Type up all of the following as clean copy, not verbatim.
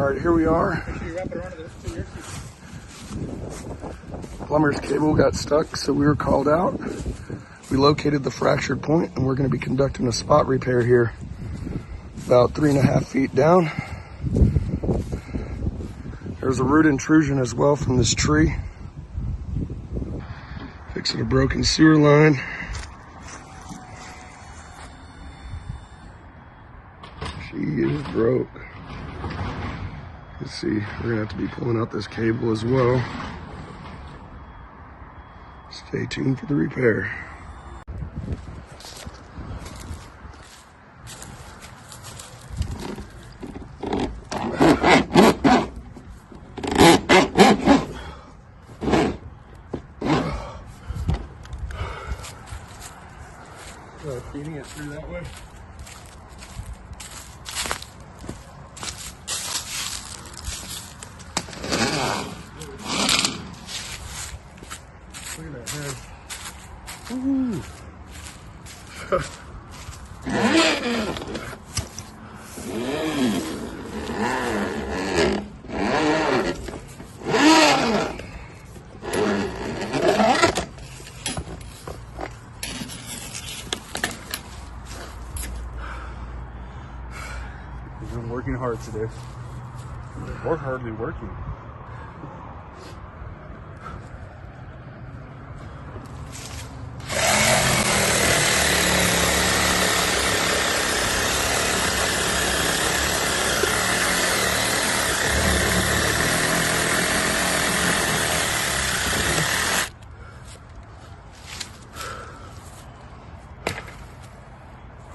All right, here we are. Plumber's cable got stuck, so we were called out. We located the fractured point, and we're going to be conducting a spot repair here, about 3.5 feet down. There's a root intrusion as well from this tree. Fixing a broken sewer line. She is broke. Let's see, we're gonna have to be pulling out this cable as well. Stay tuned for the repair. Feeding it through that way. Look at that head. Ooh. We've been working hard today. We're hardly working.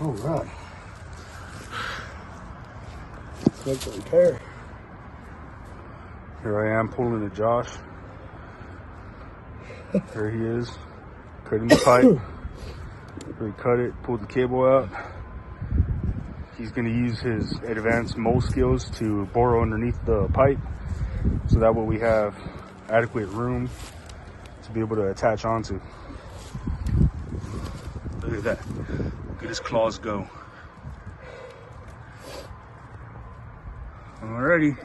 All right. Let's make the repair. Here I am pulling to Josh. There he is, cutting the pipe. We cut it, pulled the cable out. He's gonna use his advanced mold skills to bore underneath the pipe, so that way we have adequate room to be able to attach onto. Look at that. Look at his claws go. Alrighty.